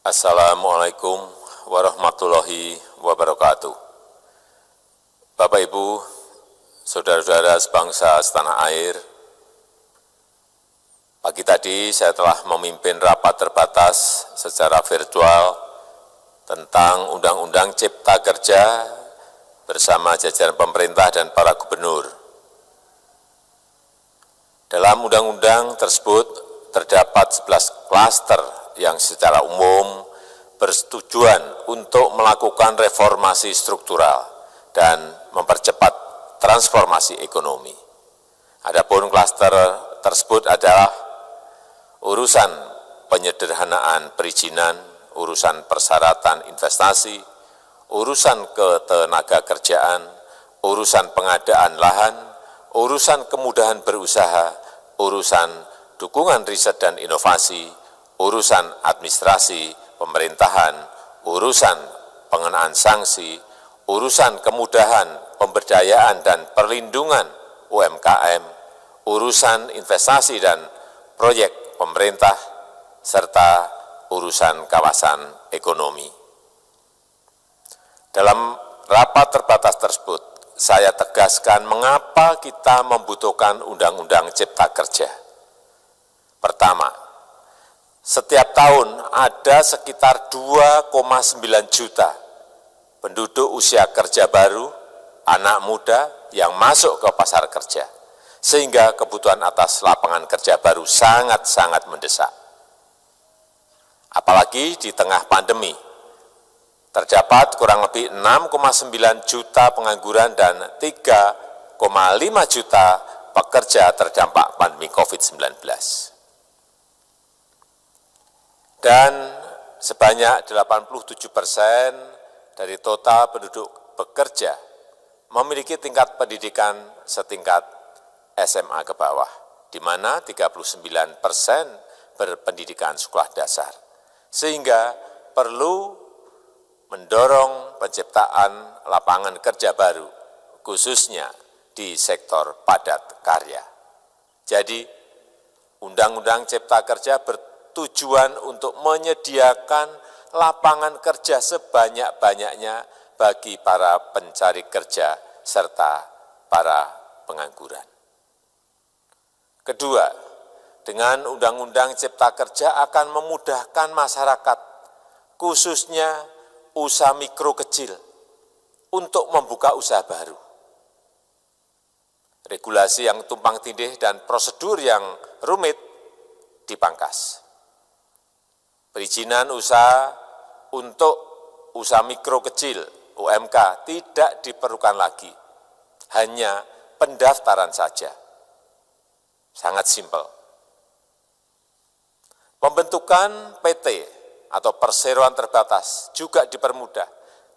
Assalamualaikum warahmatullahi wabarakatuh. Bapak, Ibu, saudara-saudara sebangsa setanah air, pagi tadi saya telah memimpin rapat terbatas secara virtual tentang Undang-Undang Cipta Kerja bersama jajaran pemerintah dan para gubernur. Dalam undang-undang tersebut terdapat 11 klaster yang secara umum bertujuan untuk melakukan reformasi struktural dan mempercepat transformasi ekonomi. Adapun klaster tersebut adalah urusan penyederhanaan perizinan, urusan persyaratan investasi, urusan ketenagakerjaan, urusan pengadaan lahan, urusan kemudahan berusaha, urusan dukungan riset dan inovasi, urusan administrasi pemerintahan, urusan pengenaan sanksi, urusan kemudahan pemberdayaan dan perlindungan UMKM, urusan investasi dan proyek pemerintah, serta urusan kawasan ekonomi. Dalam rapat terbatas tersebut, saya tegaskan mengapa kita membutuhkan Undang-Undang Cipta Kerja. Pertama, setiap tahun ada sekitar 2,9 juta penduduk usia kerja baru, anak muda yang masuk ke pasar kerja, sehingga kebutuhan atas lapangan kerja baru sangat-sangat mendesak. Apalagi di tengah pandemi, terdapat kurang lebih 6,9 juta pengangguran dan 3,5 juta pekerja terdampak pandemi COVID-19. Dan sebanyak 87% dari total penduduk bekerja memiliki tingkat pendidikan setingkat SMA ke bawah, di mana 39% berpendidikan sekolah dasar. Sehingga perlu mendorong penciptaan lapangan kerja baru, khususnya di sektor padat karya. Jadi, Undang-Undang Cipta Kerja bertujuan untuk menyediakan lapangan kerja sebanyak-banyaknya bagi para pencari kerja serta para pengangguran. Kedua, dengan Undang-Undang Cipta Kerja akan memudahkan masyarakat, khususnya usaha mikro kecil, untuk membuka usaha baru. Regulasi yang tumpang tindih dan prosedur yang rumit dipangkas. Perizinan usaha untuk usaha mikro kecil UMK tidak diperlukan lagi, hanya pendaftaran saja. Sangat simpel. Pembentukan PT atau perseroan terbatas juga dipermudah.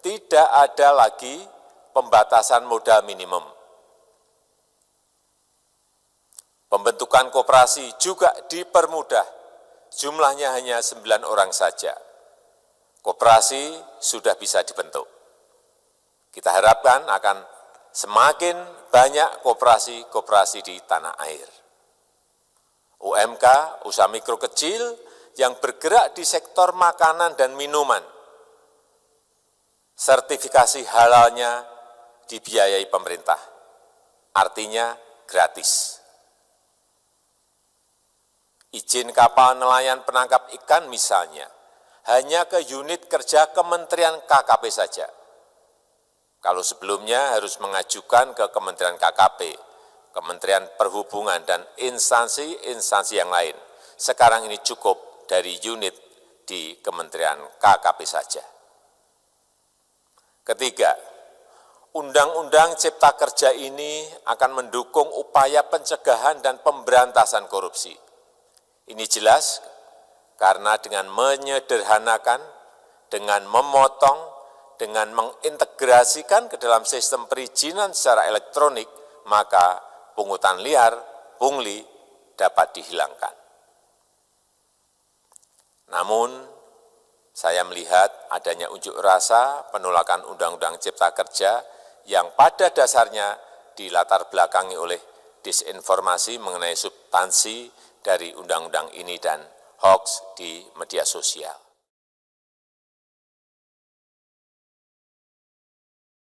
Tidak ada lagi pembatasan modal minimum. Pembentukan koperasi juga dipermudah. Jumlahnya hanya 9 orang saja. Koperasi sudah bisa dibentuk. Kita harapkan akan semakin banyak koperasi-koperasi di tanah air. UMK, usaha mikro kecil yang bergerak di sektor makanan dan minuman. Sertifikasi halalnya dibiayai pemerintah. Artinya gratis. Izin kapal nelayan penangkap ikan misalnya, hanya ke unit kerja Kementerian KKP saja. Kalau sebelumnya harus mengajukan ke Kementerian KKP, Kementerian Perhubungan, dan instansi-instansi yang lain. Sekarang ini cukup dari unit di Kementerian KKP saja. Ketiga, Undang-Undang Cipta Kerja ini akan mendukung upaya pencegahan dan pemberantasan korupsi. Ini jelas karena dengan menyederhanakan, dengan memotong, dengan mengintegrasikan ke dalam sistem perizinan secara elektronik, maka pungutan liar, pungli dapat dihilangkan. Namun, saya melihat adanya unjuk rasa penolakan Undang-Undang Cipta Kerja yang pada dasarnya dilatar belakangi oleh disinformasi mengenai substansi dari undang-undang ini dan hoaks di media sosial.